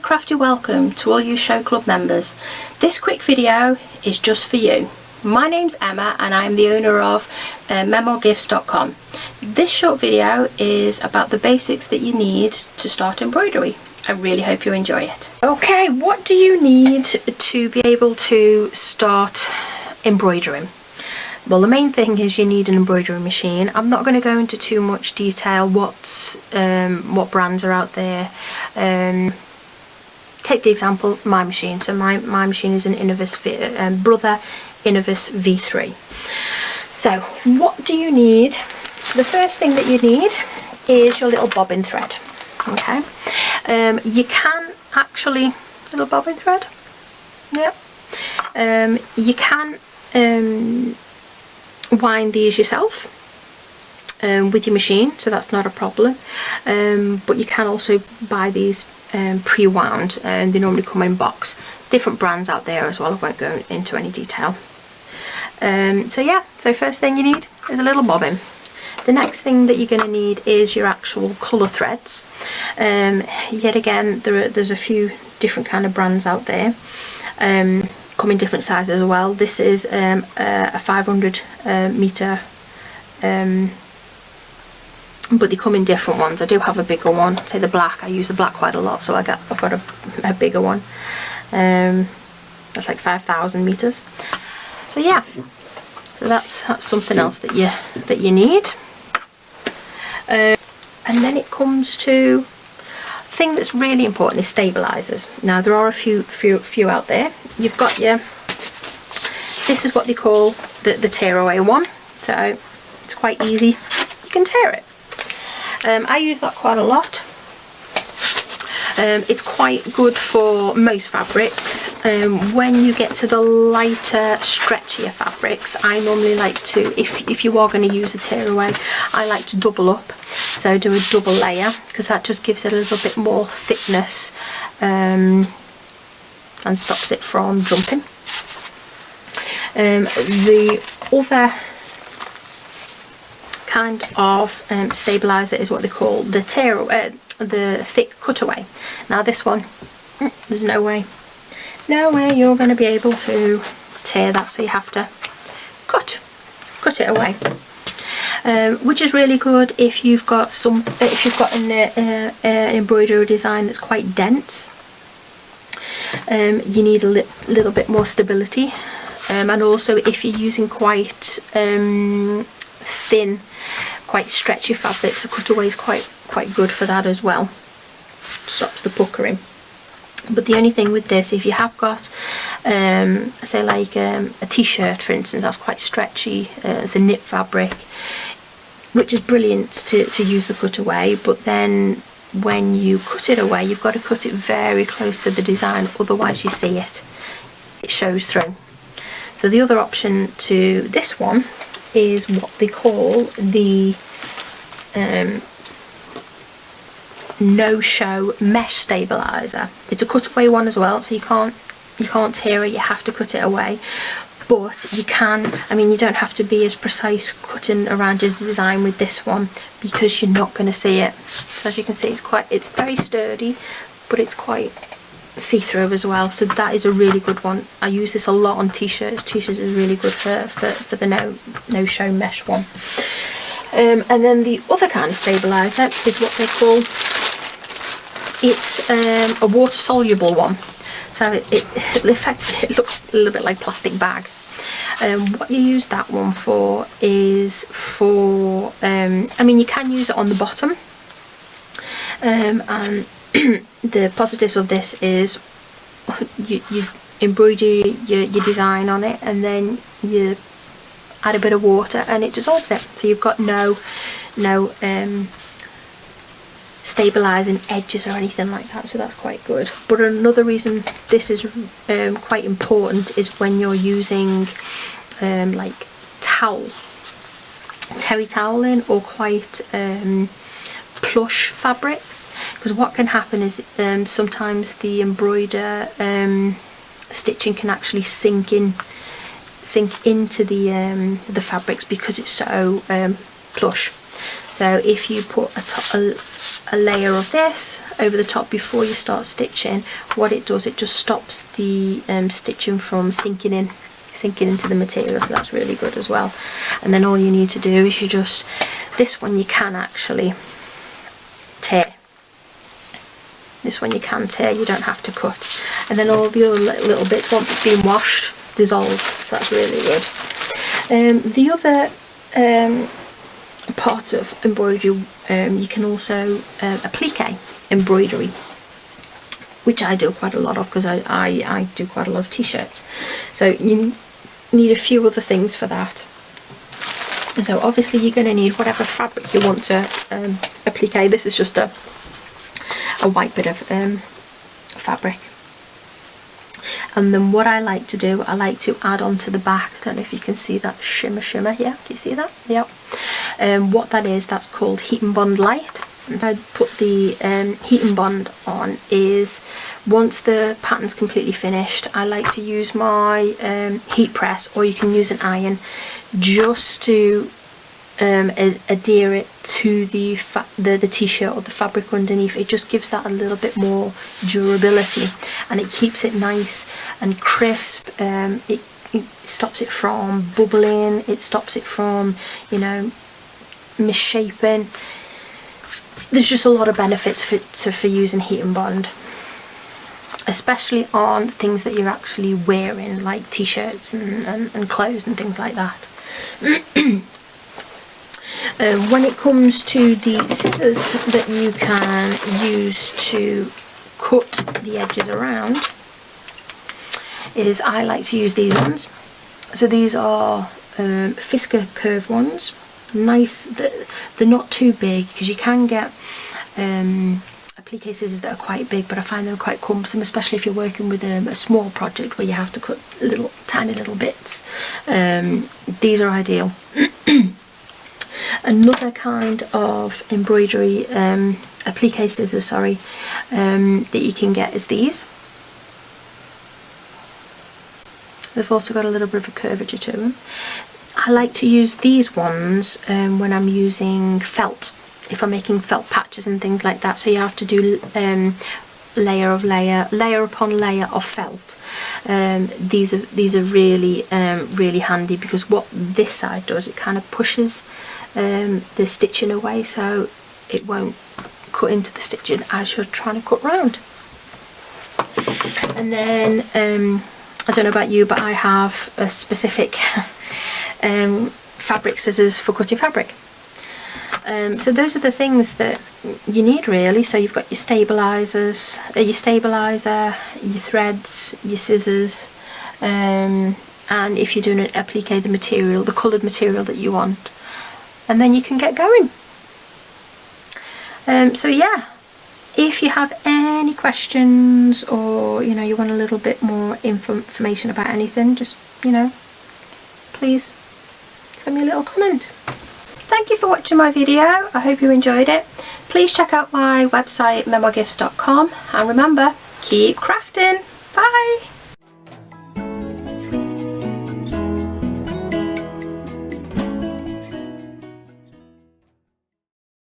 crafty welcome to all you show club members. This quick video is just for you. My name's Emma and I'm the owner of memogifts.com. This short video is about the basics that you need to start embroidery. I really hope you enjoy it. Okay, what do you need to be able to start embroidering? Well, the main thing is you need an embroidery machine. I'm not going to go into too much detail what brands are out there. Take the example, my machine. So my machine is an Brother Innovis V3. So what do you need? The first thing that you need is your little bobbin thread. Okay, you can actually, little bobbin thread, yep. You can wind these yourself with your machine, so that's not a problem, but you can also buy these pre-wound, and they normally come in box. Different brands out there as well, I won't go into any detail. So yeah, so first thing you need is a little bobbin. The next thing that you're going to need is your actual colour threads. Yet again, there's a few different kind of brands out there, come in different sizes as well. This is a 500 metre, but they come in different ones. I do have a bigger one, say the black. I use the black quite a lot, so I've got a bigger one. That's like 5,000 metres. So yeah, so that's something else that you need. And then it comes to the thing that's really important is stabilizers. Now there are a few out there. You've got this is what they call the tear away one, so it's quite easy, you can tear it. I use that quite a lot. It's quite good for most fabrics. When you get to the lighter, stretchier fabrics, I normally like to, if you are going to use a tear away, I like to double up. So do a double layer, because that just gives it a little bit more thickness and stops it from jumping. The other kind of stabilizer is what they call the the thick cutaway. Now this one, there's no way you're going to be able to tear that, so you have to cut it away, which is really good if you've got an embroidery design that's quite dense. You need a little bit more stability, and also if you're using quite thin, quite stretchy fabrics, a cutaway is quite good for that as well. Stops the puckering. But the only thing with this, if you have got say like a t-shirt for instance, that's quite stretchy, it's a knit fabric, which is brilliant to use the cutaway, but then when you cut it away, you've got to cut it very close to the design, otherwise you see it shows through. So the other option to this one is what they call the no-show mesh stabilizer. It's a cutaway one as well, so you can't tear it, you have to cut it away. But you can, I mean, you don't have to be as precise cutting around your design with this one, because you're not going to see it. So as you can see, it's very sturdy, but it's quite see-through as well, so that is a really good one. I use this a lot on t-shirts. T-shirts is really good for the no-show mesh one. And then the other kind of stabilizer is what they call, it's a water-soluble one. So it effectively, it looks a little bit like plastic bag. What you use that one for is for, I mean, you can use it on the bottom, and the positives of this is you embroider your design on it, and then you add a bit of water and it dissolves it, so you've got no stabilizing edges or anything like that, so that's quite good. But another reason this is quite important is when you're using like terry toweling or quite plush fabrics, because what can happen is sometimes the embroider stitching can actually sink into the fabrics because it's so plush. So if you put a layer of this over the top before you start stitching, what it does, it just stops the stitching from sinking into the material, so that's really good as well. And then all you need to do is this one you can actually tear. This one you can tear, you don't have to cut. And then all the other little bits, once it's been washed, dissolve, so that's really good. The other part of embroidery, you can also applique embroidery, which I do quite a lot of because I do quite a lot of t-shirts. So you need a few other things for that. And so obviously you're going to need whatever fabric you want to applique. This is just a white bit of fabric. And then what I like to do, I like to add on to the back, I don't know if you can see that shimmer, yeah, do you see that? Yeah. What that is, that's called Heat and Bond Light. And I put the Heat and Bond on is, once the pattern's completely finished, I like to use my heat press, or you can use an iron, just to adhere it to the t-shirt or the fabric underneath. It just gives that a little bit more durability, and it keeps it nice and crisp. It stops it from bubbling, it stops it from, you know, misshaping. There's just a lot of benefits for using Heat and Bond, especially on things that you're actually wearing, like t-shirts and clothes and things like that. When it comes to the scissors that you can use to cut the edges around, is I like to use these ones. So these are Fisker curved ones. Nice, they're not too big, because you can get applique scissors that are quite big, but I find them quite cumbersome, especially if you're working with a small project where you have to cut tiny little bits. These are ideal. Another kind of embroidery applique scissors, sorry, that you can get is these. They've also got a little bit of a curvature to them. I like to use these ones when I'm using felt, if I'm making felt patches and things like that. So you have to do layer upon layer of felt. These are really really handy, because what this side does, it kind of pushes the stitching away, so it won't cut into the stitching as you're trying to cut round. And then I don't know about you, but I have a specific fabric scissors for cutting fabric. So those are the things that you need really. So you've got your stabilizers, your stabilizer, your threads, your scissors, and if you're doing an applique, the material, the coloured material that you want, and then you can get going. So yeah, if you have any questions, or you know, you want a little bit more information about anything, just, you know, please send me a little comment. Thank you for watching my video. I hope you enjoyed it. Please check out my website, memogifts.com, and remember, keep crafting. Bye.